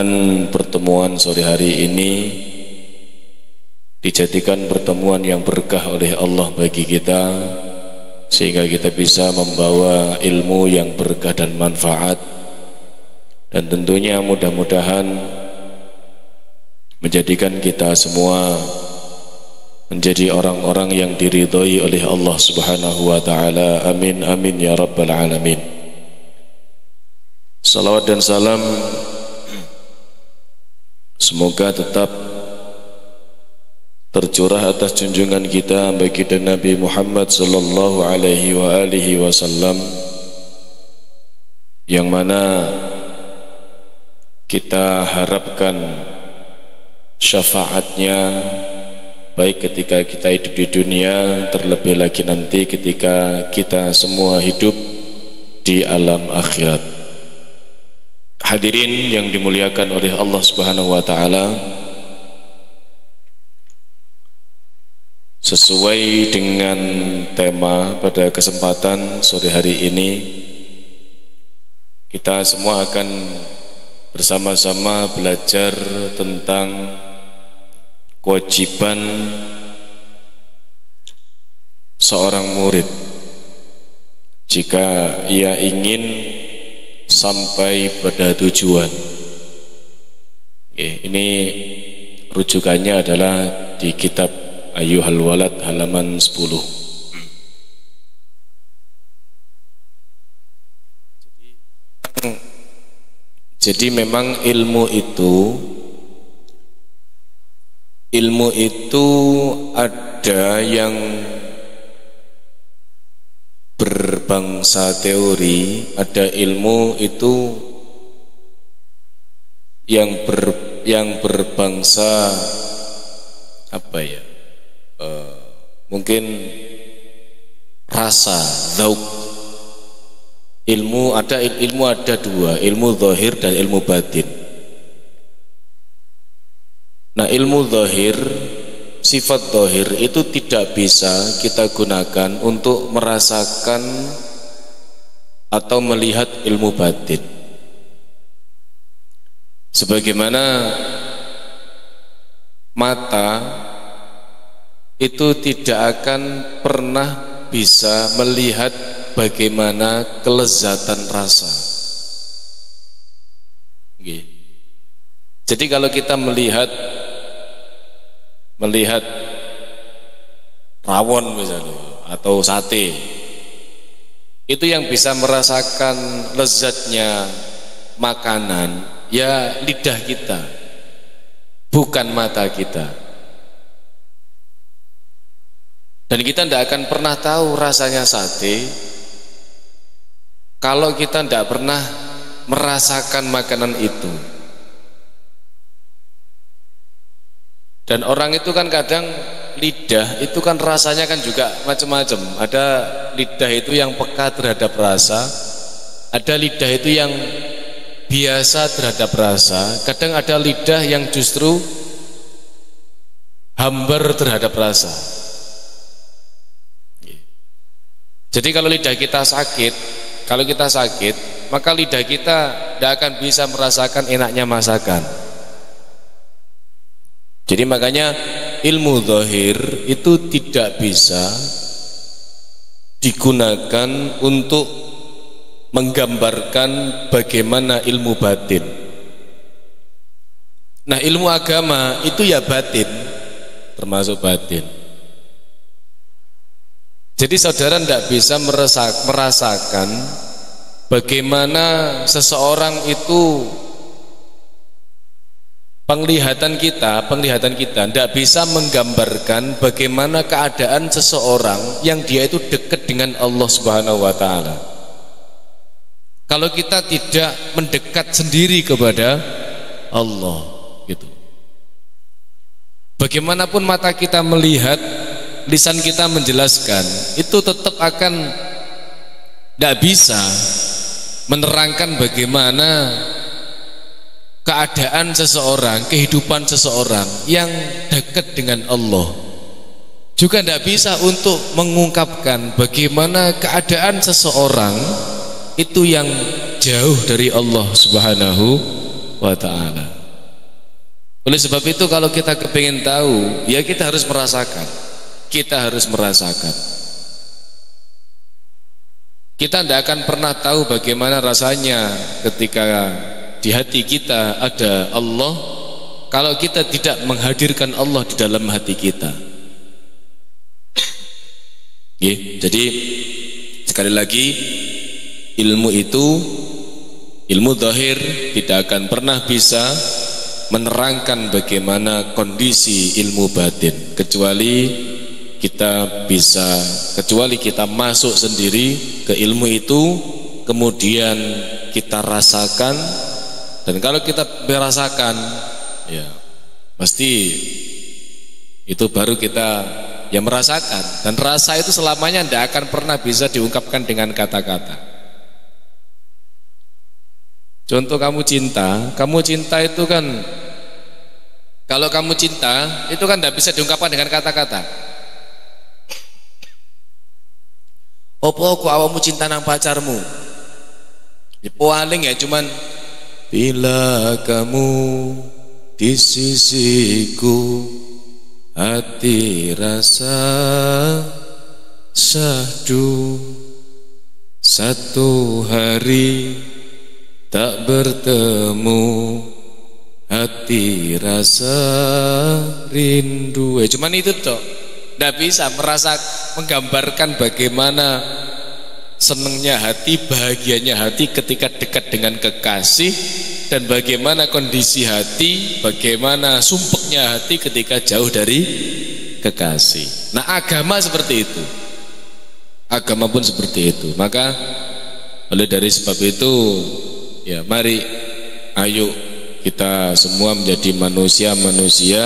Mudah-mudahan pertemuan sore hari ini dijadikan pertemuan yang berkah oleh Allah bagi kita, sehingga kita bisa membawa ilmu yang berkah dan manfaat, dan tentunya mudah-mudahan menjadikan kita semua menjadi orang-orang yang diridhai oleh Allah Subhanahu wa taala. Amin amin ya rabbal alamin. Salawat dan salam semoga tetap tercurah atas junjungan kita baginda Nabi Muhammad sallallahu alaihi wa alihi wasallam, yang mana kita harapkan syafaatnya baik ketika kita hidup di dunia, terlebih lagi nanti ketika kita semua hidup di alam akhirat. Hadirin yang dimuliakan oleh Allah Subhanahu wa taala, sesuai dengan tema pada kesempatan sore hari ini, kita semua akan bersama-sama belajar tentang kewajiban seorang murid jika ia ingin sampai pada tujuan. Ini rujukannya adalah di kitab Ayyuhal Walad halaman 10. Jadi memang ilmu itu ada yang berbangsa teori, ada ilmu itu yang berbangsa apa ya, mungkin rasa, zauk. Ilmu ada dua, ilmu zahir dan ilmu batin. Nah, ilmu zahir, sifat zahir itu tidak bisa kita gunakan untuk merasakan atau melihat ilmu batin. Sebagaimana mata itu tidak akan pernah bisa melihat bagaimana kelezatan rasa. Jadi kalau kita melihat rawon misalnya atau sate, itu yang bisa merasakan lezatnya makanan ya lidah kita, bukan mata kita. Dan kita tidak akan pernah tahu rasanya sate kalau kita tidak pernah merasakan makanan itu. Dan orang itu kan kadang lidah itu kan rasanya kan juga macam-macam. Ada lidah itu yang peka terhadap rasa, ada lidah itu yang biasa terhadap rasa, kadang ada lidah yang justru hambar terhadap rasa. Jadi kalau lidah kita sakit, maka lidah kita tidak akan bisa merasakan enaknya masakan. Jadi makanya ilmu zahir itu tidak bisa digunakan untuk menggambarkan bagaimana ilmu batin. Nah, ilmu agama itu ya batin, termasuk batin. Jadi saudara tidak bisa merasakan bagaimana seseorang itu, penglihatan kita tidak bisa menggambarkan bagaimana keadaan seseorang yang dia itu dekat dengan Allah Subhanahu wa taala. Kalau kita tidak mendekat sendiri kepada Allah gitu. Bagaimanapun mata kita melihat, lisan kita menjelaskan, itu tetap akan tidak bisa menerangkan bagaimana keadaan seseorang, kehidupan seseorang yang dekat dengan Allah. Juga tidak bisa untuk mengungkapkan bagaimana keadaan seseorang itu yang jauh dari Allah Subhanahu wa ta'ala. Oleh sebab itu kalau kita kepingin tahu, ya kita harus merasakan. Kita harus merasakan. Kita tidak akan pernah tahu bagaimana rasanya ketika di hati kita ada Allah kalau kita tidak menghadirkan Allah di dalam hati kita. Jadi sekali lagi, ilmu itu, ilmu zahir tidak akan pernah bisa menerangkan bagaimana kondisi ilmu batin kecuali kita masuk sendiri ke ilmu itu, kemudian kita rasakan. Dan kalau kita merasakan, ya pasti itu baru kita yang merasakan. Dan rasa itu selamanya tidak akan pernah bisa diungkapkan dengan kata-kata. Contoh kamu cinta itu kan, kalau kamu cinta itu kan tidak bisa diungkapkan dengan kata-kata. Opo aku awamu cinta nang pacarmu? Paling ya cuman bila kamu di sisiku, hati rasa syahdu, satu hari tak bertemu, hati rasa rindu. Cuman itu toh. Tidak bisa menggambarkan bagaimana senangnya hati, bahagianya hati ketika dekat dengan kekasih, dan bagaimana kondisi hati, bagaimana sumpeknya hati ketika jauh dari kekasih. Nah, agama seperti itu. Agama pun seperti itu. Maka oleh dari sebab itu, ya mari ayo kita semua menjadi manusia-manusia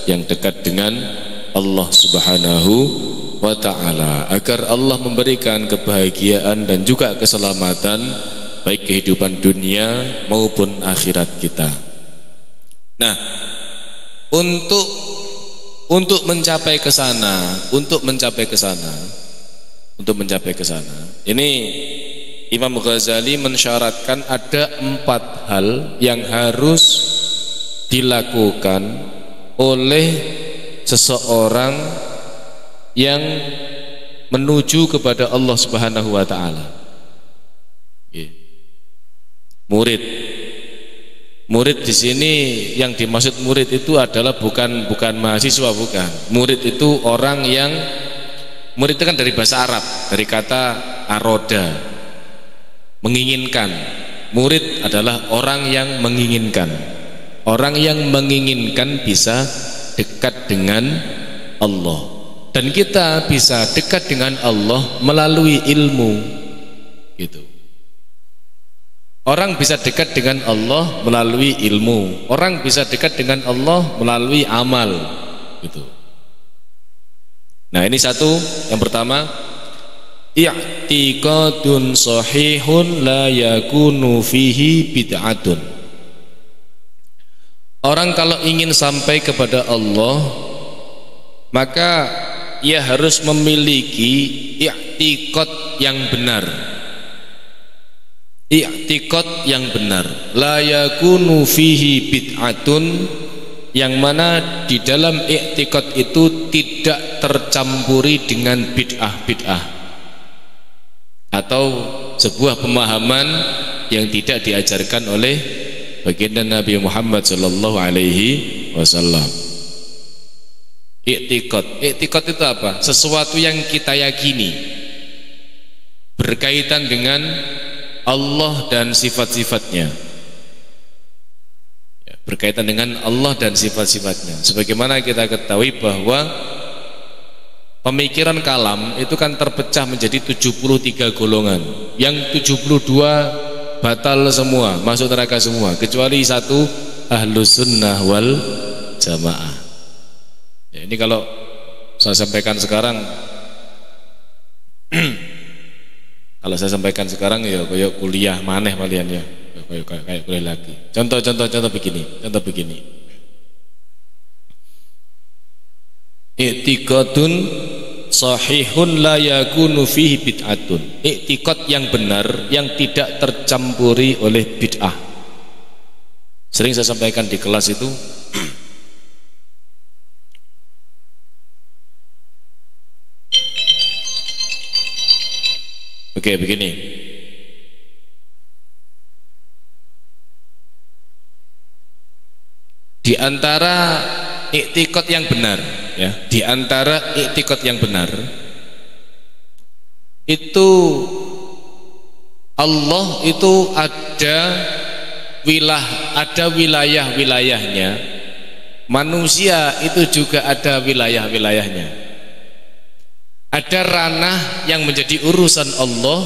yang dekat dengan Allah Subhanahu wa ta'ala, agar Allah memberikan kebahagiaan dan juga keselamatan baik kehidupan dunia maupun akhirat kita. Nah, untuk mencapai ke sana, ini Imam Ghazali mensyaratkan ada 4 hal yang harus dilakukan oleh seseorang yang menuju kepada Allah Subhanahu wa ta'ala. Murid di sini yang dimaksud murid itu adalah bukan mahasiswa, bukan. Murid itu orang yang, murid itu kan dari bahasa Arab, dari kata aroda, menginginkan. Murid adalah orang yang menginginkan. Orang yang menginginkan bisa dekat dengan Allah, dan kita bisa dekat dengan Allah melalui ilmu. Gitu. Orang bisa dekat dengan Allah melalui ilmu. Orang bisa dekat dengan Allah melalui amal. Gitu. Nah, ini satu. Yang pertama, i'tiqadun sahihun la yakunu fihi bid'atun. Orang kalau ingin sampai kepada Allah, maka ia harus memiliki i'tiqad yang benar. I'tiqad yang benar. La yakunu fihi bid'atun, yang mana di dalam i'tiqad itu tidak tercampuri dengan bid'ah atau sebuah pemahaman yang tidak diajarkan oleh baginda Nabi Muhammad sallallahu alaihi wasallam. I'tiqad itu apa? Sesuatu yang kita yakini berkaitan dengan Allah dan sifat-sifatnya. Berkaitan dengan Allah dan sifat-sifatnya. Sebagaimana kita ketahui bahwa pemikiran kalam itu kan terpecah menjadi 73 golongan. Yang 72 batal semua, masuk neraka semua, kecuali satu, ahlus sunnah wal jamaah. Ya, ini kalau saya sampaikan sekarang kalau saya sampaikan sekarang ya kayak kuliah maneh kalian ya, kayak kuliah lagi. Contoh begini. I'tiqadun sahihun la yakunu fihi bid'atun. I'tiqad yang benar yang tidak tercampuri oleh bid'ah. Sering saya sampaikan di kelas itu, oke, begini. Di antara iktikad yang benar, ya, di antara iktikad yang benar itu Allah itu ada wilayah-wilayahnya. Manusia itu juga ada wilayah-wilayahnya. Ada ranah yang menjadi urusan Allah,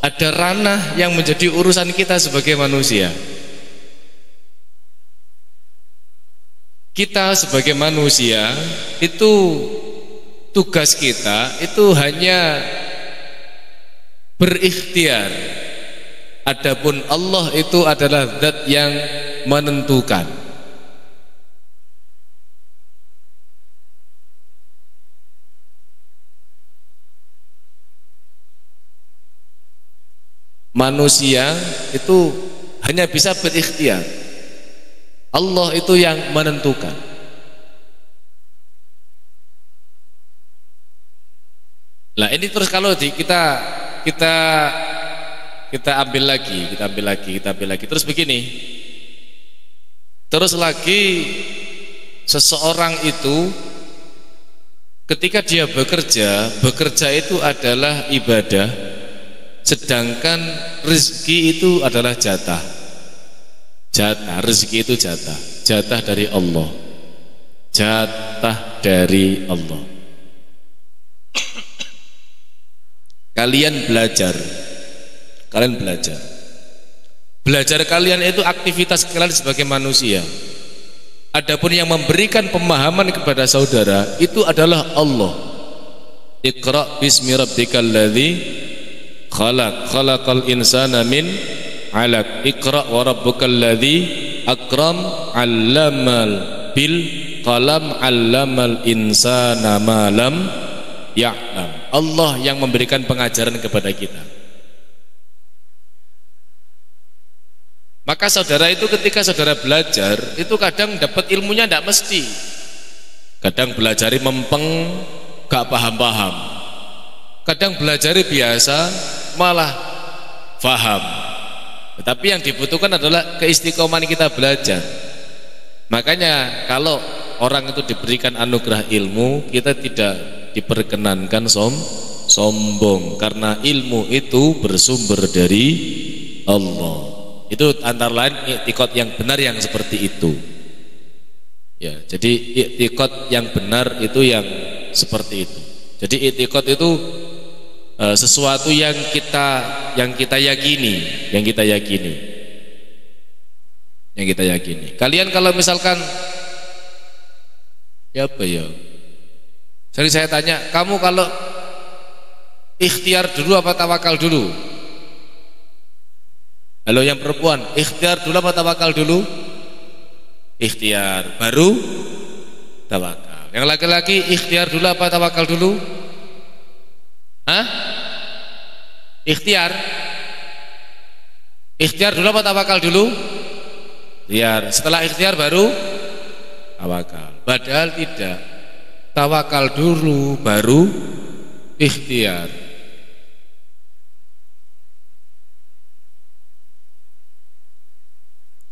ada ranah yang menjadi urusan kita sebagai manusia. Kita sebagai manusia itu tugas kita itu hanya berikhtiar. Adapun Allah itu adalah zat yang menentukan. Manusia itu hanya bisa berikhtiar. Allah itu yang menentukan. Nah, ini terus kalau kita ambil lagi, terus begini. Terus lagi seseorang itu ketika dia bekerja itu adalah ibadah, sedangkan rezeki itu adalah jatah. Rezeki itu jatah dari Allah. Jatah dari Allah. Kalian belajar. Belajar kalian itu aktivitas kalian sebagai manusia. Adapun yang memberikan pemahaman kepada saudara itu adalah Allah. Iqra bismi rabbikal ladzi khalaqal insana min 'alaq. Iqra wa rabbukal ladzi akram 'allamal bil qalam 'allamal insana ma lam ya'lam. Allah yang memberikan pengajaran kepada kita. Maka saudara itu ketika saudara belajar itu kadang dapat ilmunya tidak mesti. Kadang belajari mempeng, gak paham-paham. Kadang belajari biasa malah paham. Tetapi yang dibutuhkan adalah keistiqomahan kita belajar. Makanya kalau orang itu diberikan anugerah ilmu, kita tidak diperkenankan sombong, karena ilmu itu bersumber dari Allah. Itu antara lain i'tiqad yang benar yang seperti itu. Ya, jadi i'tiqad yang benar itu yang seperti itu. Jadi i'tiqad itu sesuatu yang kita yakini. Kalian kalau misalkan ya apa ya? Jadi saya tanya, kamu kalau ikhtiar dulu apa tawakal dulu? Halo yang perempuan, ikhtiar dulu apa tawakal dulu? Ikhtiar, baru tawakal. Yang laki-laki ikhtiar dulu apa tawakal dulu? Hah? Ikhtiar. Ikhtiar dulu apa tawakal dulu? Ikhtiar. Setelah ikhtiar baru tawakal. Padahal tidak. Tawakal dulu baru ikhtiar.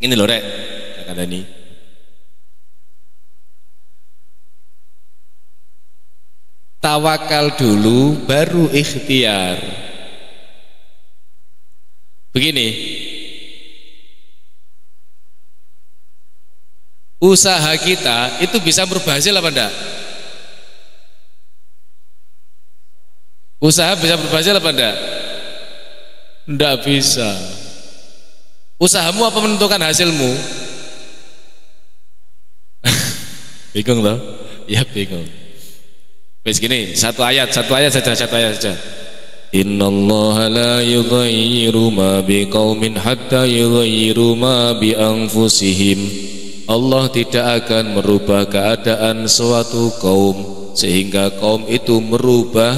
Ini loh rek, kata ini. Tawakal dulu baru ikhtiar. Begini, usaha kita itu bisa merubah hasil apa enggak? Usaha bisa berubah hasil apa enggak? Enggak bisa. Usahamu apa menentukan hasilmu? Bingung loh? Ya bingung. Wes gini, satu ayat saja. Innallaha la yughayyiru ma biqaumin hatta yughayyiru ma bi anfusihim. Allah tidak akan merubah keadaan suatu kaum sehingga kaum itu merubah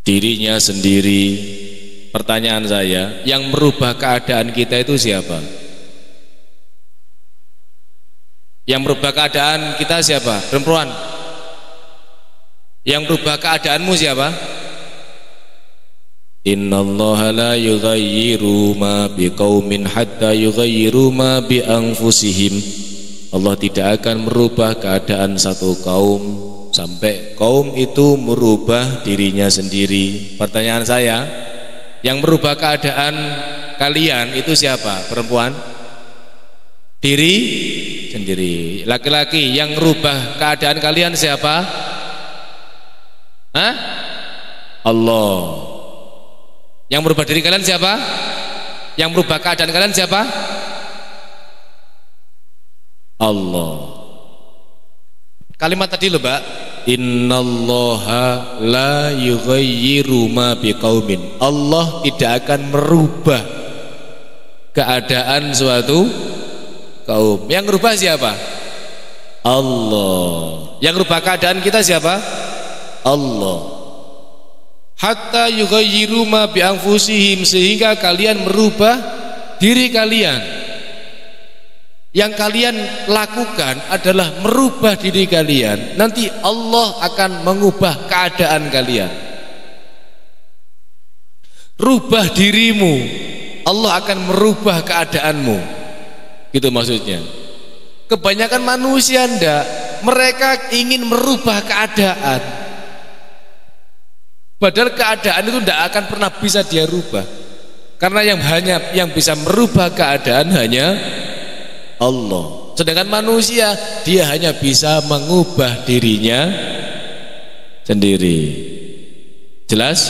dirinya sendiri. Pertanyaan saya, yang merubah keadaan kita itu siapa? Yang merubah keadaan kita siapa? Perempuan. Yang merubah keadaanmu siapa? Innallaha la yughayyiru ma biqaumin hatta yughayyiru ma bi anfusihim. Allah tidak akan merubah keadaan satu kaum sampai kaum itu merubah dirinya sendiri. Pertanyaan saya, yang merubah keadaan kalian itu siapa? Perempuan? Diri sendiri. Laki-laki yang merubah keadaan kalian siapa? Hah? Allah. Yang merubah diri kalian siapa? Yang merubah keadaan kalian siapa? Allah. Kalimat tadi loh, Mbak. Innallaha la yughayyiru ma biqaumin. Allah tidak akan merubah keadaan suatu kaum. Yang merubah siapa? Allah. Yang merubah keadaan kita siapa? Allah. Hatta yughayyiru ma bi anfusihim, sehingga kalian merubah diri kalian. Yang kalian lakukan adalah merubah diri kalian. Nanti Allah akan mengubah keadaan kalian. Rubah dirimu, Allah akan merubah keadaanmu. Gitu maksudnya. Kebanyakan manusia ndak, mereka ingin merubah keadaan, padahal keadaan itu ndak akan pernah bisa dia rubah. Karena yang bisa merubah keadaan hanya Allah. Sedangkan manusia, dia hanya bisa mengubah dirinya sendiri. Jelas?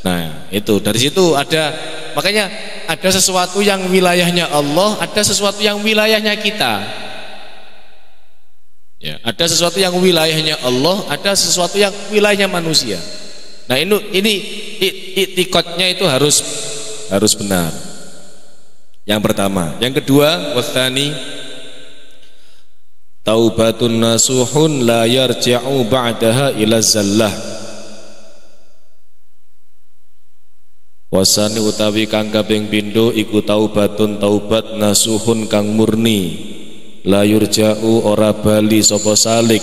Nah, itu dari situ ada, makanya ada sesuatu yang wilayahnya Allah, ada sesuatu yang wilayahnya kita. Ya, ada sesuatu yang wilayahnya Allah, ada sesuatu yang wilayahnya manusia. Nah, ini i'tiqadnya itu harus benar. Yang pertama. Yang kedua, wasani taubatun nasuhun la yarji'u ba'daha ila zallah. Wasani utawi kang kaping pindho iku taubatun taubat nasuhun kang murni, la yurja'u ora bali sapa salik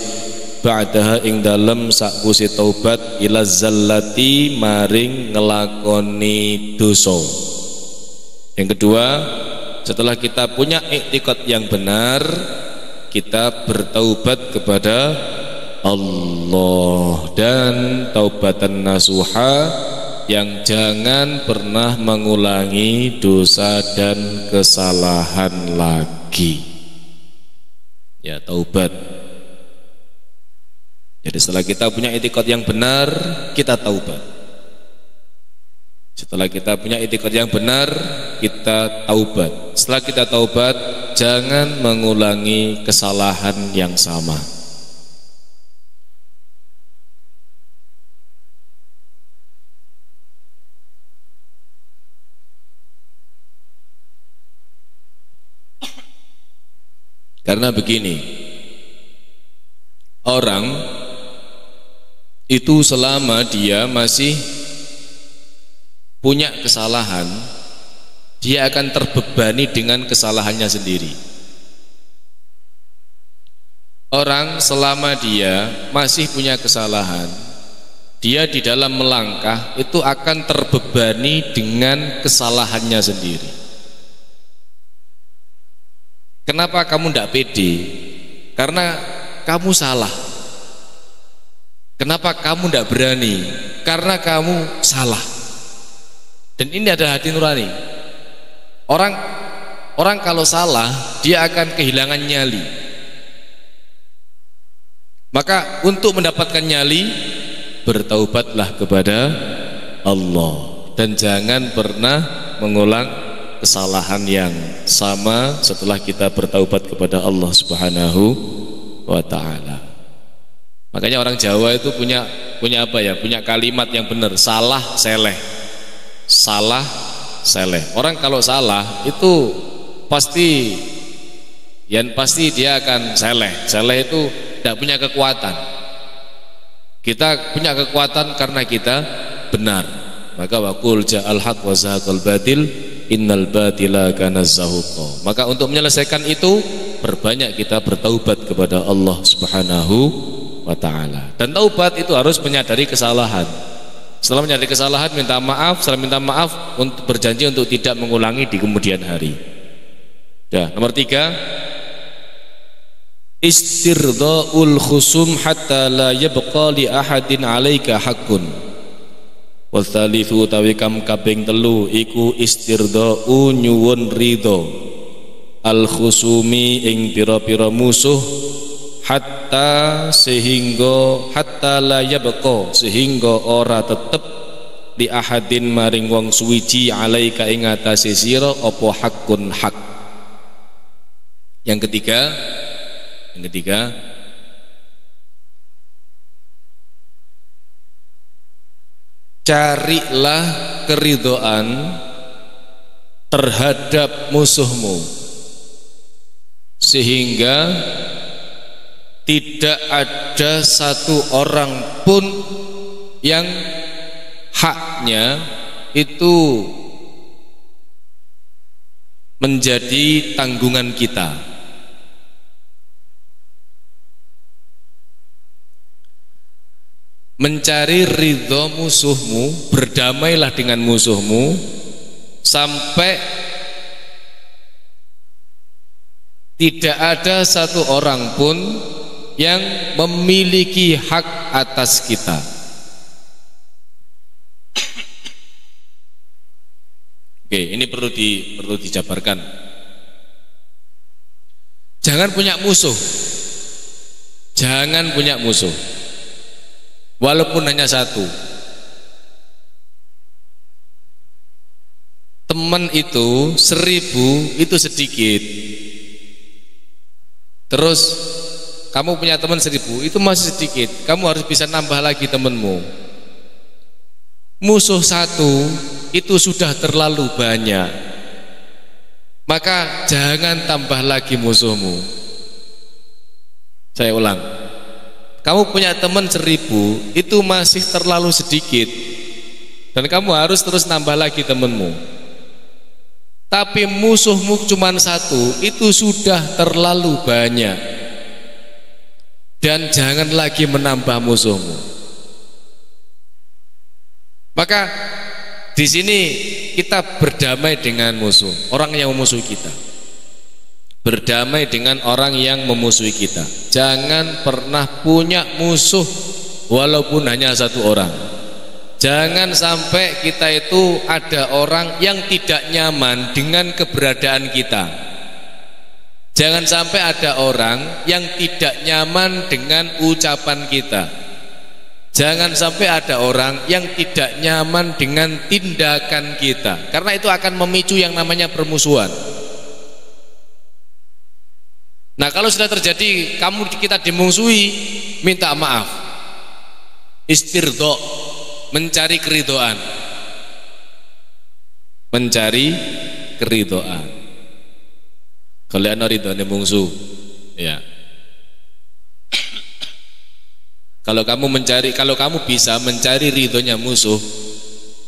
ba'daha ing dalem sakwise taubat ila zallati maring ngelakoni dosa. Yang kedua, setelah kita punya i'tiqad yang benar, kita bertaubat kepada Allah dan taubatan nasuha yang jangan pernah mengulangi dosa dan kesalahan lagi. Ya, taubat. Jadi setelah kita punya i'tiqad yang benar, kita taubat. Setelah kita punya i'tiqad yang benar, kita taubat. Setelah kita taubat, jangan mengulangi kesalahan yang sama. Karena begini, orang itu selama dia masih punya kesalahan, dia akan terbebani dengan kesalahannya sendiri. Orang selama dia masih punya kesalahan, dia di dalam melangkah itu akan terbebani dengan kesalahannya sendiri. Kenapa kamu tidak pede? Karena kamu salah. Kenapa kamu tidak berani? Karena kamu salah. Dan ini adalah hati nurani. Orang kalau salah, dia akan kehilangan nyali. Maka untuk mendapatkan nyali, bertaubatlah kepada Allah dan jangan pernah mengulang kesalahan yang sama setelah kita bertaubat kepada Allah Subhanahu wa taala. Makanya orang Jawa itu punya apa ya? Punya kalimat yang benar, salah seleh. Salah seleh. Orang kalau salah itu pasti dia akan seleh. Seleh itu tidak punya kekuatan. Kita punya kekuatan karena kita benar. Maka waqul ja'al haq wa zahaqal batil innal batila kana zahuqa. Maka untuk menyelesaikan itu perbanyak kita bertaubat kepada Allah Subhanahu wa taala. Dan taubat itu harus menyadari kesalahan. Setelah menyadari kesalahan minta maaf, setelah minta maaf untuk berjanji untuk tidak mengulangi di kemudian hari. Ya, nomor 3, istirdaul khusum hatta la yabqa li ahadin 'alaika haqqun. Wa tsalitsu utawi kaping 3 iku istirdau nyuwun ridho al khusumi ing pira-pira musuh hatta la yabqa sehingga ora tetep li ahadin maring wong suwiji 'alaika ing atase sira apa haqqun hak. Yang ketiga carilah keridhaan terhadap musuhmu sehingga tidak ada satu orang pun yang haknya itu menjadi tanggungan kita. Mencari ridho musuhmu, berdamailah dengan musuhmu sampai tidak ada satu orang pun yang memiliki hak atas kita. Oke, ini perlu dijabarkan. Jangan punya musuh. Jangan punya musuh. Walaupun hanya satu. Teman itu 1000 itu sedikit. Terus kamu punya teman 1000 itu masih sedikit. Kamu harus bisa nambah lagi temanmu. Musuh 1 itu sudah terlalu banyak. Maka jangan tambah lagi musuhmu. Saya ulang. Kamu punya teman 1000 itu masih terlalu sedikit dan kamu harus terus nambah lagi temanmu. Tapi musuhmu cuma 1 itu sudah terlalu banyak dan jangan lagi menambah musuhmu. Maka di sini kita berdamai dengan musuh, orang yang memusuhi kita. Berdamai dengan orang yang memusuhi kita. Jangan pernah punya musuh walaupun hanya satu orang. Jangan sampai kita itu ada orang yang tidak nyaman dengan keberadaan kita. Jangan sampai ada orang yang tidak nyaman dengan ucapan kita. Jangan sampai ada orang yang tidak nyaman dengan tindakan kita, karena itu akan memicu yang namanya permusuhan. Nah, kalau sudah terjadi kita dimusuhi, minta maaf. Istirdo, mencari keridhaan. Mencari keridhaan. Kalau ana ridhone mungsuh, ya. Kalau kamu bisa mencari ridhonya musuh,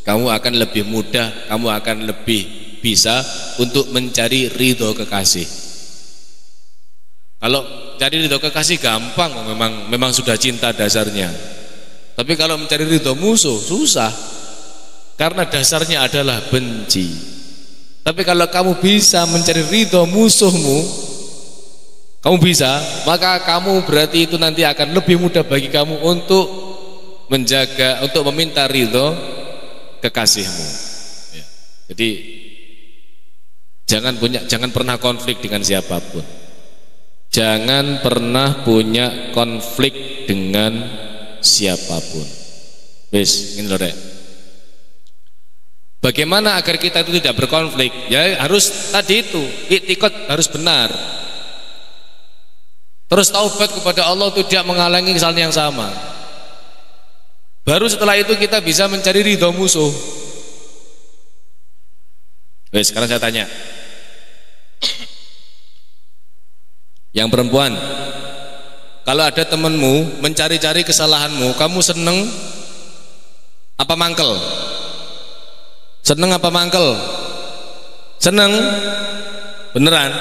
kamu akan lebih mudah, kamu akan lebih bisa untuk mencari ridho kekasih. Kalau cari ridho kekasih gampang, memang sudah cinta dasarnya. Tapi kalau mencari ridho musuh susah, karena dasarnya adalah benci. Tapi kalau kamu bisa mencari ridho musuhmu, kamu bisa, maka kamu berarti itu nanti akan lebih mudah bagi kamu untuk menjaga, untuk meminta ridho kekasihmu. Ya. Jadi jangan pernah konflik dengan siapapun. Jangan pernah punya konflik dengan siapapun. Wis, ngene lho Rek. Bagaimana agar kita itu tidak berkonflik? Ya harus tadi itu, iktikad harus benar. Terus taubat kepada Allah itu tidak menghalangi kesalahan yang sama. Baru setelah itu kita bisa mencari ridho musuh. Wis, sekarang saya tanya. Yang perempuan, kalau ada temanmu mencari-cari kesalahanmu, kamu seneng apa mangkel? Seneng apa mangkel? Seneng? Beneran?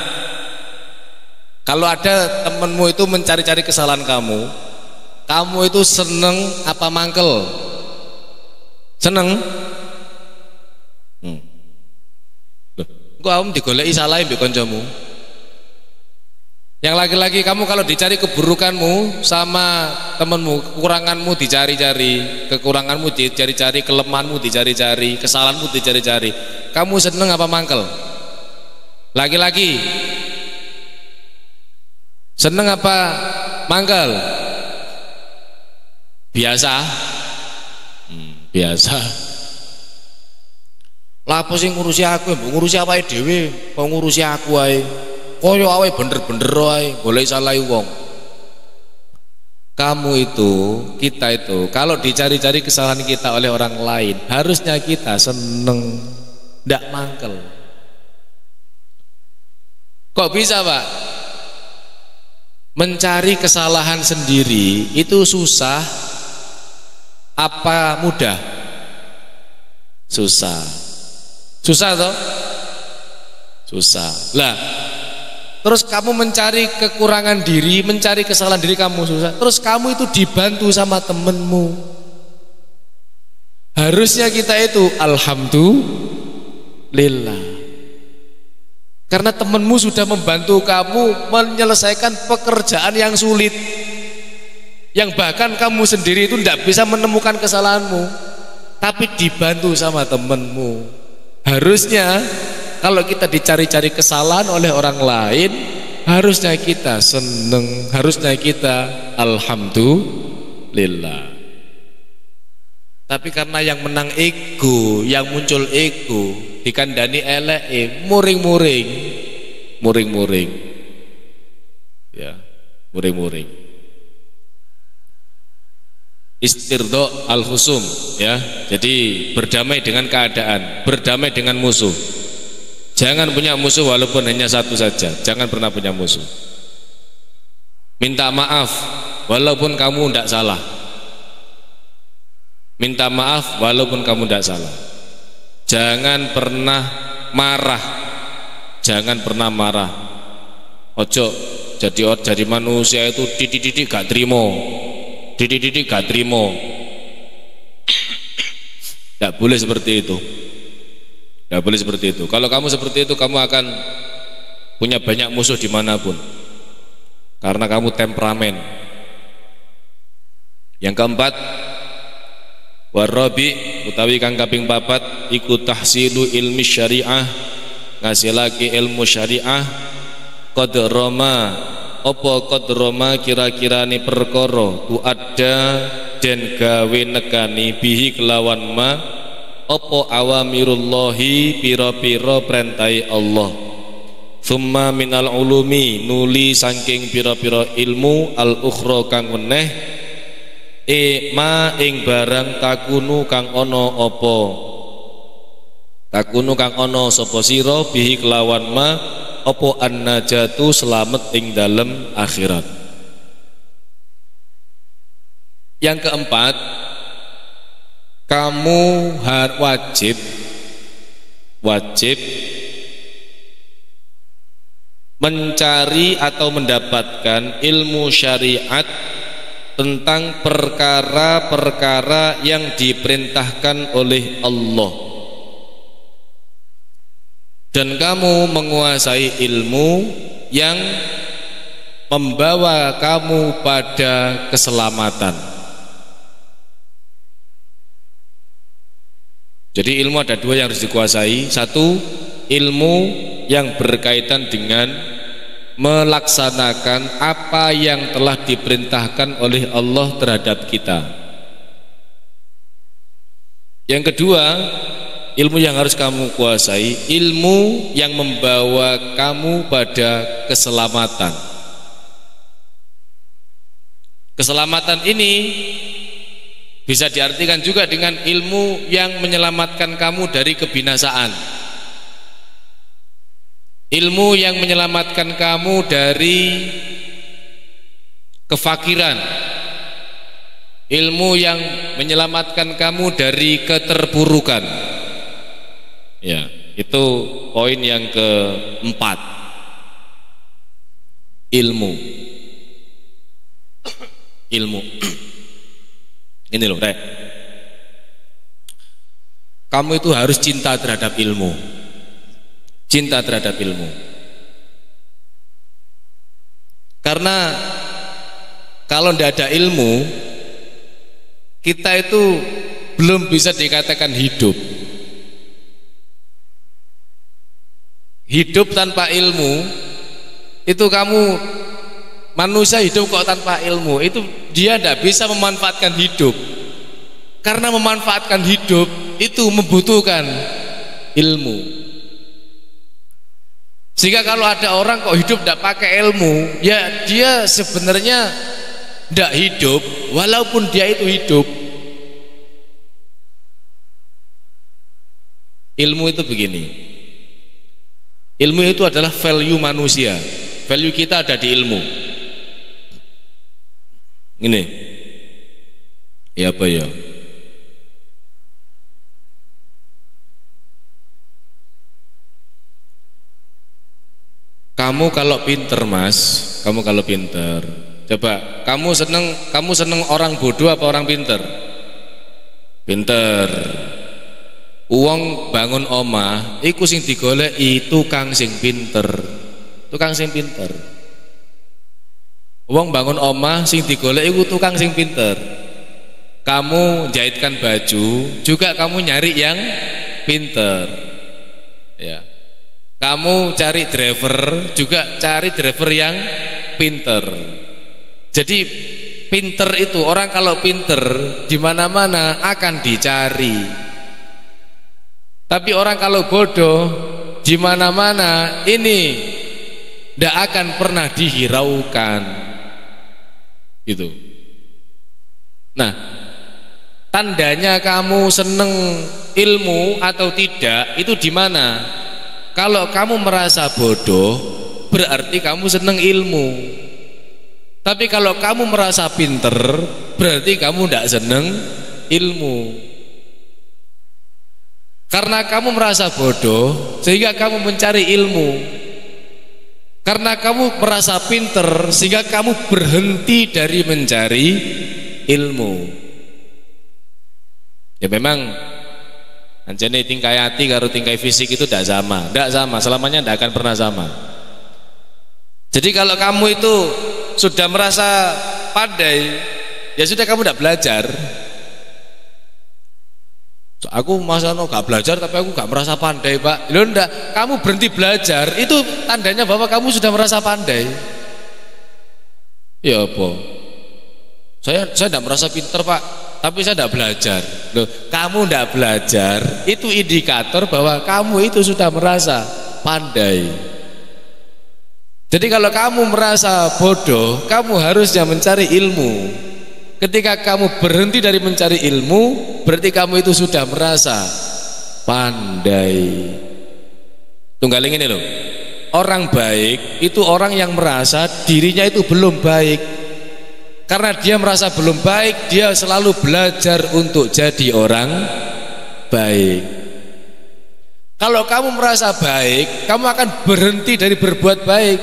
Kalau ada temenmu itu mencari-cari kesalahan kamu itu seneng apa mangkel? Seneng? Kok kamu digoleki salahe mbek kancamu? Yang laki-laki kamu kalau dicari keburukanmu sama temenmu, kekuranganmu dicari-cari, kekuranganmu dicari-cari, kelemahanmu dicari-cari, kesalahanmu dicari-cari. Kamu seneng apa mangkel? Laki-laki seneng apa mangkel? Biasa. Biasa. Lah apa sing ngurusi aku, ngurusi awake dhewe, kok ngurusi aku ae. Koyo awe bener-bener ae, golek salah wong. Kamu itu, kita itu, kalau dicari-cari kesalahan kita oleh orang lain, harusnya kita seneng, ndak mangkel. Kok bisa, Pak? Mencari kesalahan sendiri itu susah apa mudah? Susah. Susah toh? Susah. Lah, terus kamu mencari kekurangan diri, mencari kesalahan diri kamu susah. Terus kamu itu dibantu sama temenmu. Harusnya kita itu alhamdulillah. Karena temenmu sudah membantu kamu menyelesaikan pekerjaan yang sulit, yang bahkan kamu sendiri itu tidak bisa menemukan kesalahanmu, tapi dibantu sama temenmu. Harusnya kalau kita dicari-cari kesalahan oleh orang lain, harusnya kita seneng, harusnya kita alhamdulillah. Tapi karena yang menang ego, yang muncul ego, dikandani elek, muring-muring, ya, muring-muring. Istirdo al-husum, ya. Jadi berdamai dengan keadaan, berdamai dengan musuh. Jangan punya musuh walaupun hanya satu saja. Jangan pernah punya musuh. Minta maaf walaupun kamu tidak salah. Minta maaf walaupun kamu tidak salah. Jangan pernah marah. Jangan pernah marah. Ojo jadi manusia itu didik gak terima. Didik gak terima. Tidak boleh seperti itu. Tidak boleh seperti itu. Kalau kamu seperti itu, kamu akan punya banyak musuh dimanapun. Karena kamu temperamen. Yang keempat, warabi utawi kang kaping papat iku tahsilu ilmi syariah, ngasilake ilmu syariah qadrama apa qadrama kira-kirane perkara tu ada den gawe nekani bihi kelawan ma apa awamirullahi pira-pira perintahe Allah. Summa minal ulumi nuli saking pira-pira ilmu al ukhra kang meneh ma ing barang takunu kang ono apa takunu kang ono sapa sira bihi kelawan ma apa annajatu selamat ing dalem akhirat. Yang keempat, kamu wajib mencari atau mendapatkan ilmu syariat tentang perkara-perkara yang diperintahkan oleh Allah, dan kamu menguasai ilmu yang membawa kamu pada keselamatan. Jadi ilmu ada dua yang harus dikuasai. Satu, ilmu yang berkaitan dengan melaksanakan apa yang telah diperintahkan oleh Allah terhadap kita. Yang kedua, ilmu yang harus kamu kuasai, ilmu yang membawa kamu pada keselamatan. Keselamatan ini bisa diartikan juga dengan ilmu yang menyelamatkan kamu dari kebinasaan, ilmu yang menyelamatkan kamu dari kefakiran, ilmu yang menyelamatkan kamu dari keterpurukan. Ya. Itu poin yang keempat. Ilmu. Ilmu. Ini loh, Rek. Kamu itu harus cinta terhadap ilmu. Cinta terhadap ilmu. Karena kalau tidak ada ilmu, kita itu belum bisa dikatakan hidup. Hidup tanpa ilmu, itu kamu manusia hidup kok tanpa ilmu, itu dia tidak bisa memanfaatkan hidup. Karena memanfaatkan hidup itu membutuhkan ilmu. Sehingga kalau ada orang kok hidup tidak pakai ilmu, ya dia sebenarnya tidak hidup walaupun dia itu hidup. Ilmu itu begini. Ilmu itu adalah value manusia. Value kita ada di ilmu. Ini. Ya apa ya? Kamu kalau pinter, Mas, kamu kalau pinter, coba kamu seneng orang bodoh apa orang pinter? Pinter. Uang bangun omah, iku sing digoleki tukang sing pinter. Tukang sing pinter. Uang bangun omah sing digoleki iku tukang sing pinter. Kamu jahitkan baju, juga kamu nyari yang pinter. Ya. Kamu cari driver, juga cari driver yang pinter. Jadi pinter itu, orang kalau pinter di mana-mana akan dicari. Tapi orang kalau bodoh di mana-mana ini tidak akan pernah dihiraukan. Gitu. Nah, tandanya kamu seneng ilmu atau tidak itu di mana? Kalau kamu merasa bodoh, berarti kamu seneng ilmu. Tapi kalau kamu merasa pinter, berarti kamu tidak seneng ilmu. Karena kamu merasa bodoh, sehingga kamu mencari ilmu. Karena kamu merasa pinter, sehingga kamu berhenti dari mencari ilmu. Ya memang anjane tingkai hati karo tingkai fisik itu tidak sama, selamanya tidak akan pernah sama. Jadi kalau kamu itu sudah merasa pandai, ya sudah kamu tidak belajar. Aku masa gak belajar tapi aku gak merasa pandai, Pak. Loh enggak, kamu berhenti belajar itu tandanya bahwa kamu sudah merasa pandai. Ya apa? Saya tidak merasa pinter, Pak, tapi saya tidak belajar. Loh, kamu tidak belajar itu indikator bahwa kamu itu sudah merasa pandai. Jadi kalau kamu merasa bodoh, kamu harusnya mencari ilmu. Ketika kamu berhenti dari mencari ilmu, berarti kamu itu sudah merasa pandai. Tunggaling ini loh, orang baik itu orang yang merasa dirinya itu belum baik. Karena dia merasa belum baik, dia selalu belajar untuk jadi orang baik. Kalau kamu merasa baik, kamu akan berhenti dari berbuat baik.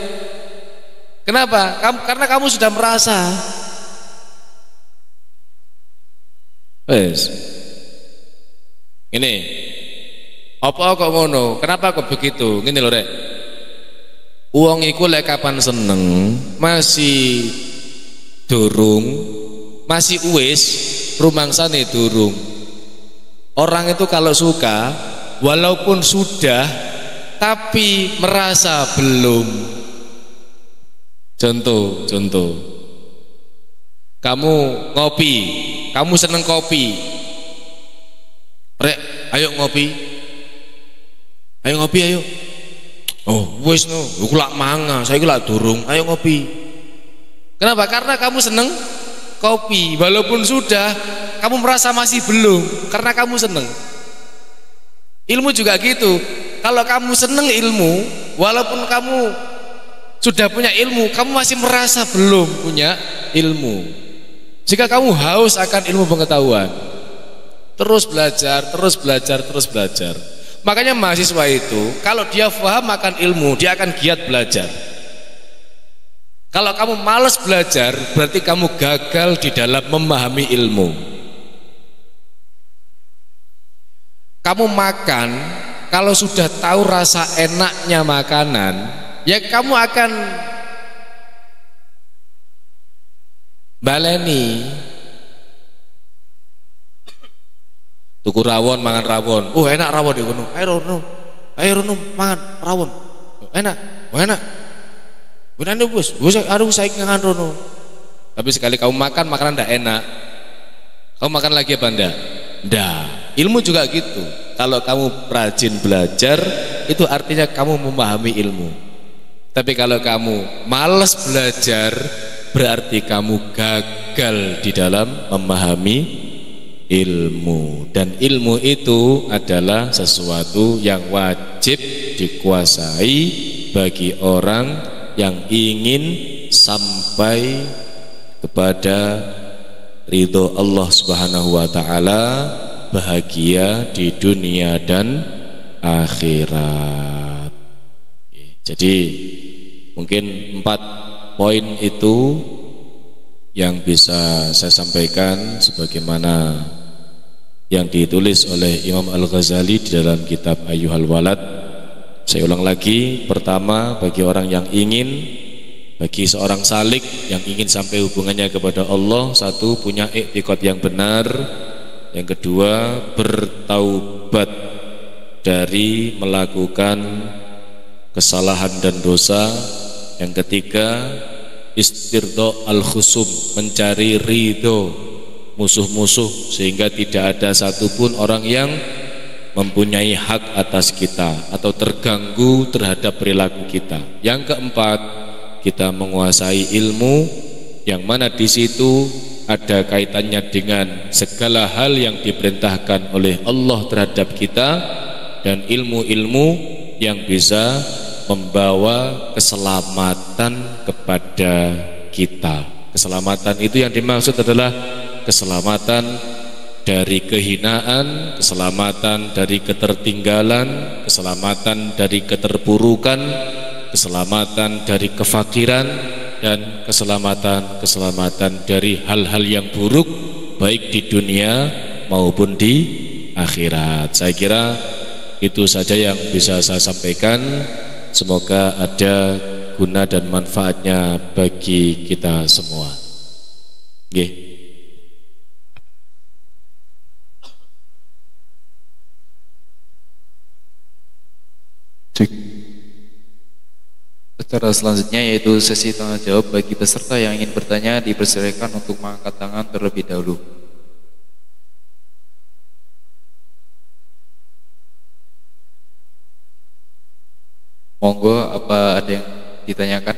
Kenapa? Karena kamu sudah merasa. Wes. Ini. Apa kok ngono? Kenapa kok begitu? Ngene lho, Rek. Wong iku lek kapan seneng, masih durung, masih uwis, rumangsane durung. Orang itu kalau suka, walaupun sudah, tapi merasa belum. Contoh. Kamu ngopi, kamu seneng kopi. Rek, ayo ngopi. Ayo ngopi, ayo. Oh, wis no, aku lak manga, saya lak durung. Ayo ngopi. Kenapa? Karena kamu seneng kopi, walaupun sudah, kamu merasa masih belum, karena kamu seneng. Ilmu juga gitu. Kalau kamu seneng ilmu, walaupun kamu sudah punya ilmu, kamu masih merasa belum punya ilmu. Jika kamu haus akan ilmu pengetahuan, terus belajar. Makanya mahasiswa itu kalau dia paham akan ilmu, dia akan giat belajar. Kalau kamu malas belajar, berarti kamu gagal di dalam memahami ilmu. Kamu makan, kalau sudah tahu rasa enaknya makanan, ya kamu akan baleni. Tuku rawon, mangan rawon. Oh enak rawon di kono. Ayo Rono mangan rawon. Enak, enak. Benar bos, aduh saya ngangan Rono. Tapi sekali kamu makan makanan tidak enak, kamu makan lagi apa enggak? Enggak. Ilmu juga gitu. Kalau kamu rajin belajar, itu artinya kamu memahami ilmu. Tapi kalau kamu malas belajar, berarti kamu gagal di dalam memahami ilmu. Dan ilmu itu adalah sesuatu yang wajib dikuasai bagi orang yang ingin sampai kepada ridho Allah Subhanahu wa taala, bahagia di dunia dan akhirat. Jadi mungkin 4 poin itu yang bisa saya sampaikan sebagaimana yang ditulis oleh Imam Al-Ghazali di dalam kitab Ayyuhal Walad. Saya ulang lagi, pertama bagi orang yang ingin, bagi seorang salik yang ingin sampai hubungannya kepada Allah, satu, punya i'tiqad yang benar. Yang kedua, bertaubat dari melakukan kesalahan dan dosa. Yang ketiga, istirdo al-khusum, mencari ridho musuh-musuh sehingga tidak ada satupun orang yang mempunyai hak atas kita atau terganggu terhadap perilaku kita. Yang keempat, kita menguasai ilmu yang mana di situ ada kaitannya dengan segala hal yang diperintahkan oleh Allah terhadap kita dan ilmu-ilmu yang bisa membawa keselamatan kepada kita. Keselamatan itu yang dimaksud adalah keselamatan dari kehinaan, keselamatan dari ketertinggalan, keselamatan dari keterpurukan, keselamatan dari kefakiran, dan keselamatan dari hal-hal yang buruk baik di dunia maupun di akhirat. Saya kira itu saja yang bisa saya sampaikan. Semoga ada guna dan manfaatnya bagi kita semua. Nggih. Acara selanjutnya yaitu sesi tanya jawab bagi peserta yang ingin bertanya dipersilakan untuk mengangkat tangan terlebih dahulu. Monggo, apa ada yang ditanyakan?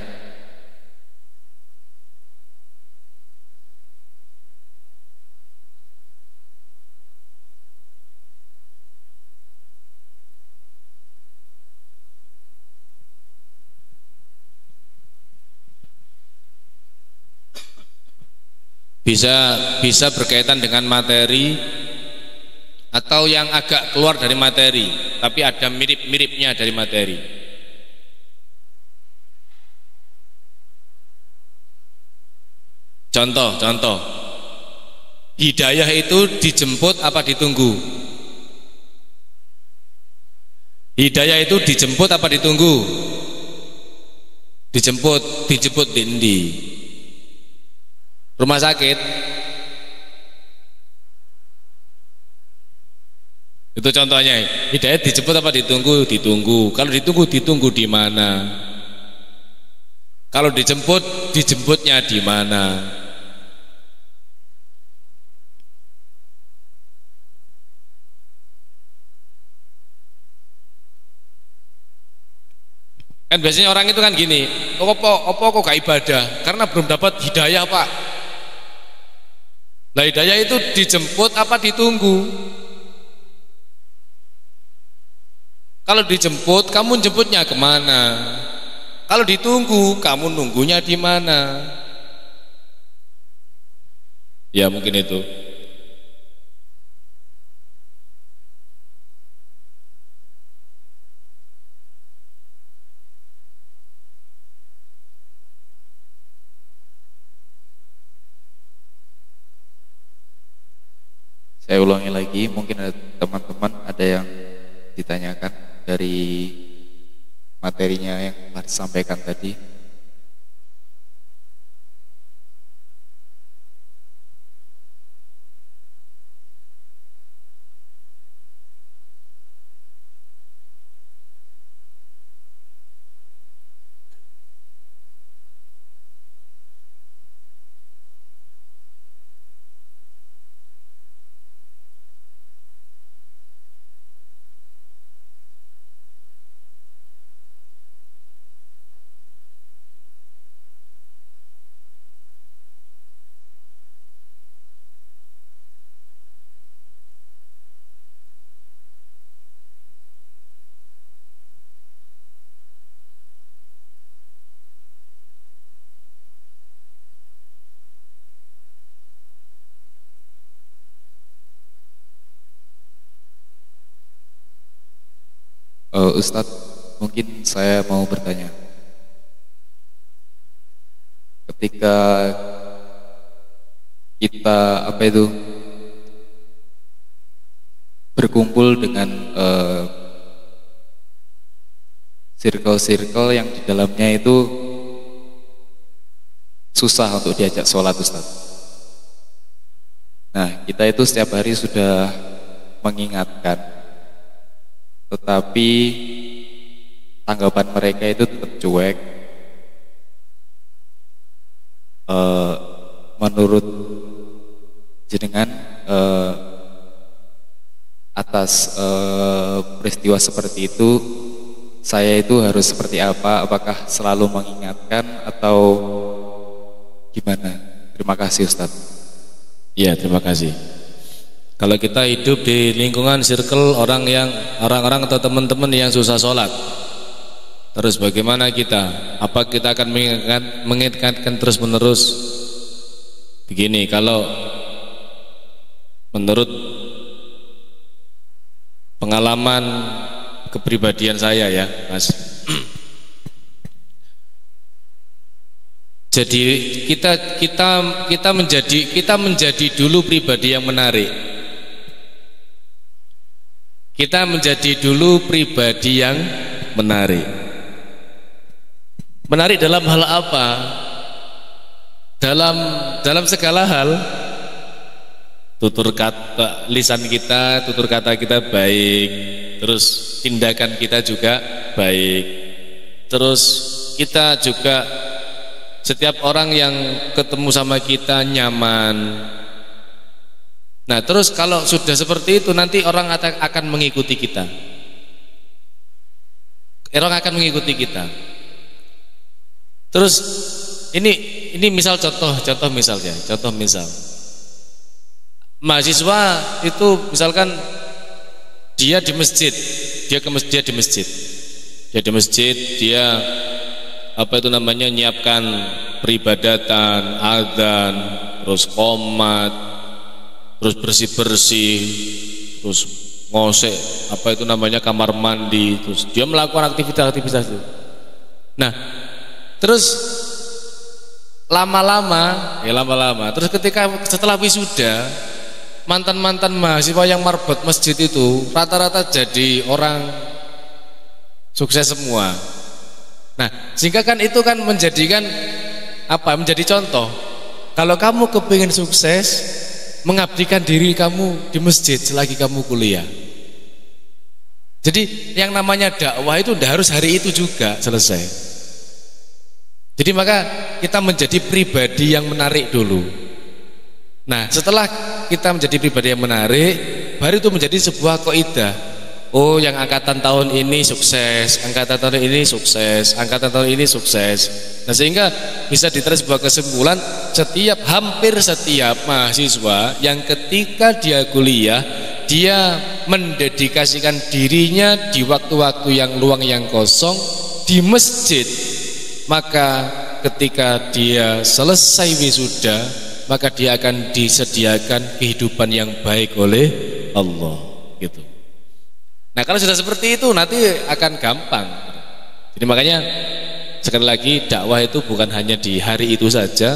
Bisa berkaitan dengan materi atau yang agak keluar dari materi tapi ada mirip-miripnya dari materi. Contoh hidayah itu dijemput apa ditunggu? Hidayah itu dijemput apa ditunggu? Dijemput di rumah sakit. Itu contohnya. Hidayah dijemput apa ditunggu? Ditunggu. Kalau ditunggu di mana? Kalau dijemputnya di mana? Kan biasanya orang itu kan gini, opo kok gak ibadah? Karena belum dapat hidayah, Pak. Lah hidayah itu dijemput apa ditunggu? Kalau dijemput, kamu jemputnya kemana? Kalau ditunggu, kamu nunggunya di mana? Ya mungkin itu. Saya ulangi lagi, mungkin ada teman-teman ada yang ditanyakan dari materinya yang telah disampaikan tadi. Ustadz, mungkin saya mau bertanya. Ketika kita berkumpul dengan circle-circle yang di dalamnya itu susah untuk diajak sholat, Ustadz. Nah, kita itu setiap hari sudah mengingatkan, tetapi tanggapan mereka itu tetap cuek. Menurut jenengan, atas peristiwa seperti itu, saya itu harus seperti apa? Apakah selalu mengingatkan atau gimana? Terima kasih, Ustadz. Ya, terima kasih. Kalau kita hidup di lingkungan circle orang-orang atau teman-teman yang susah sholat, terus bagaimana kita? Apa kita akan mengingatkan terus menerus? Begini, kalau menurut pengalaman kepribadian saya ya, Mas. Jadi kita menjadi dulu pribadi yang menarik. Kita menjadi dulu pribadi yang menarik. Menarik dalam hal apa? Dalam segala hal. Tutur kata lisan kita, tutur kata kita baik. Terus tindakan kita juga baik. Terus kita juga, setiap orang yang ketemu sama kita nyaman. Nah, terus kalau sudah seperti itu, nanti orang akan mengikuti kita. Orang akan mengikuti kita. Terus ini misal contoh misal. Mahasiswa itu misalkan dia di masjid, dia di masjid, dia nyiapkan peribadatan, adzan, terus qomat, terus bersih-bersih, terus ngosek kamar mandi, terus dia melakukan aktivitas itu. Nah, terus lama-lama, terus setelah wisuda, mantan mahasiswa yang marbot masjid itu rata-rata jadi orang sukses semua. Nah, sehingga kan itu kan menjadi contoh. Kalau kamu kepingin sukses, mengabdikan diri kamu di masjid selagi kamu kuliah. Jadi yang namanya dakwah itu tidak harus hari itu juga selesai. Jadi maka kita menjadi pribadi yang menarik dulu. Nah, setelah kita menjadi pribadi yang menarik, baru itu menjadi sebuah kaidah. Oh, yang angkatan tahun ini sukses, angkatan tahun ini sukses, angkatan tahun ini sukses. Nah, sehingga bisa ditarik sebuah kesimpulan, hampir setiap mahasiswa yang ketika dia kuliah, dia mendedikasikan dirinya di waktu-waktu yang luang, yang kosong di masjid. Maka ketika dia selesai wisuda, maka dia akan disediakan kehidupan yang baik oleh Allah, gitu. Nah, kalau sudah seperti itu nanti akan gampang. Jadi makanya sekali lagi, dakwah itu bukan hanya di hari itu saja,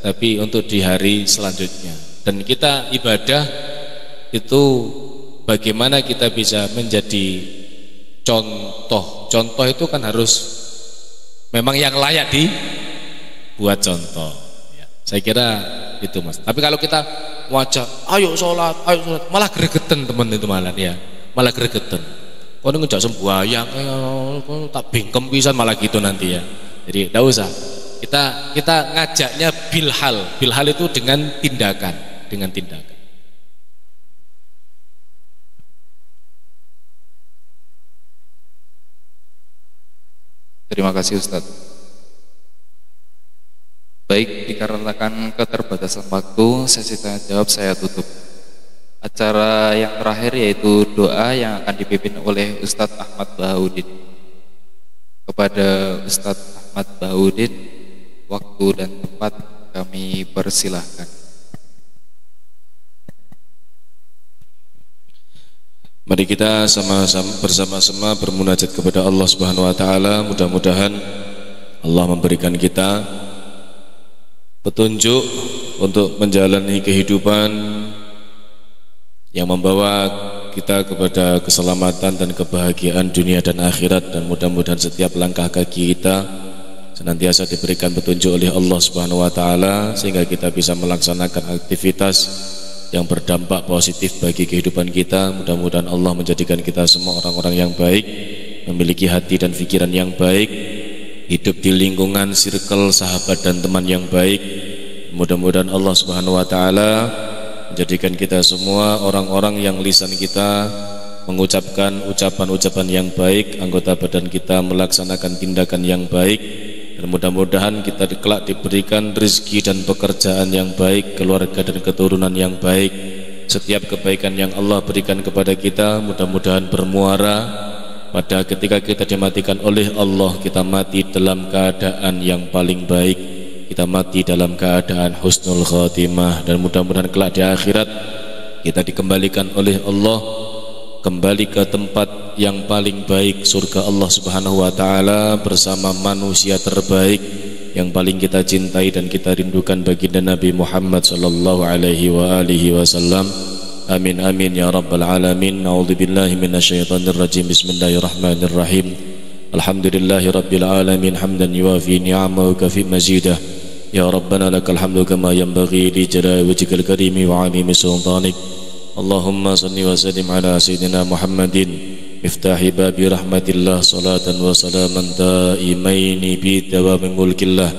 tapi untuk di hari selanjutnya. Dan kita ibadah itu bagaimana kita bisa menjadi contoh. Contoh itu kan harus memang yang layak dibuat contoh ya. Saya kira itu Mas. Tapi kalau kita wajah ayo sholat, malah gregetan teman itu malah ya, malah gregetan. Kau ngejak sembahyang tak bingkem pisan malah gitu nanti ya. Jadi tidak usah. Kita ngajaknya bilhal. Bilhal itu dengan tindakan, dengan tindakan. Terima kasih Ustadz. Baik, dikarenakan keterbatasan waktu, sesi tanya jawab saya tutup. Acara yang terakhir yaitu doa yang akan dipimpin oleh Ustadz Ahmad Bahaudin. Kepada Ustadz Ahmad Bahaudin, waktu dan tempat kami persilahkan. Mari kita bersama-sama bermunajat kepada Allah Subhanahu wa taala. Mudah-mudahan Allah memberikan kita petunjuk untuk menjalani kehidupan yang membawa kita kepada keselamatan dan kebahagiaan dunia dan akhirat, dan mudah-mudahan setiap langkah kaki kita senantiasa diberikan petunjuk oleh Allah Subhanahu wa taala sehingga kita bisa melaksanakan aktivitas yang berdampak positif bagi kehidupan kita. Mudah-mudahan Allah menjadikan kita semua orang-orang yang baik, memiliki hati dan pikiran yang baik, hidup di lingkungan circle sahabat dan teman yang baik. Mudah-mudahan Allah Subhanahu wa taala menjadikan kita semua orang-orang yang lisan kita mengucapkan ucapan-ucapan yang baik, anggota badan kita melaksanakan tindakan yang baik, dan mudah-mudahan kita kelak diberikan rezeki dan pekerjaan yang baik, keluarga dan keturunan yang baik. Setiap kebaikan yang Allah berikan kepada kita mudah-mudahan bermuara pada ketika kita dimatikan oleh Allah, kita mati dalam keadaan yang paling baik, kita mati dalam keadaan husnul khatimah, dan mudah-mudahan kelak di akhirat kita dikembalikan oleh Allah kembali ke tempat yang paling baik, surga Allah Subhanahu wa taala, bersama manusia terbaik yang paling kita cintai dan kita rindukan, baginda Nabi Muhammad sallallahu alaihi wa alihi wasallam. Amin amin ya rabbal alamin. A'udzubillahi minasyaitonir rajim. Bismillahirrahmanirrahim. Alhamdulillahi rabbil alamin hamdan yuwafi ni'amahu kafi mazidah. Ya rabbana lakal hamdu kama yanbaghi li jalali wajhikal karimi wa 'azimi sultanik. Allahumma salli wa sallim ala sayyidina Muhammadin miftahi babi rahmatillah, salatan wa salaman daimaini bi dawami mulkillah.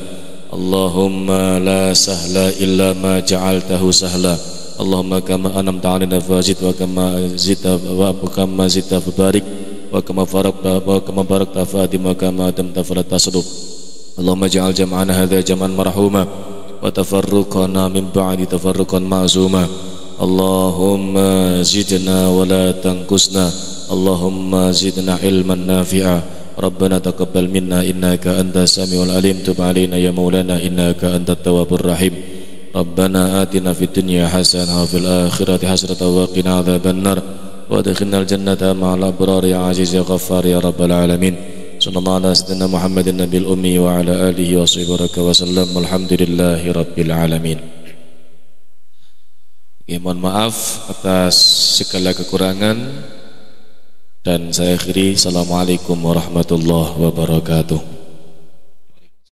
Allahumma la sahla illa ma ja'altahu sahla. Allahumma kama anamta 'alaina fazid wa kama zidta fabarik wa kama barakta fatima kama adamta fala tasruf. Allahumma ja'al jam'ana hadha jam'an marhuma wa tafarruqana min ba'di tafarruqan ma'zuma. Allahumma zidna wa la tanqusna. Allahumma zidna ilman nafi'a. Rabbana taqabbal minna innaka antas samiul alim. Tub alaina ya maulana innaka antat tawwabur rahim. Rabbana atina fid dunya hasanah wa fil akhirati hasanah wa qina adzabannar wa adkhilnal jannata ma'al abrar ya aziz ya ghaffar ya rabbal alamin. Sallallahu ala sayyidina Muhammadin nabiyil ummi wa ala alihi wa sahbihi wa sallam. Alhamdulillahi rabbil alamin. Ya, mohon maaf atas segala kekurangan dan saya akhiri. Assalamualaikum warahmatullahi wabarakatuh.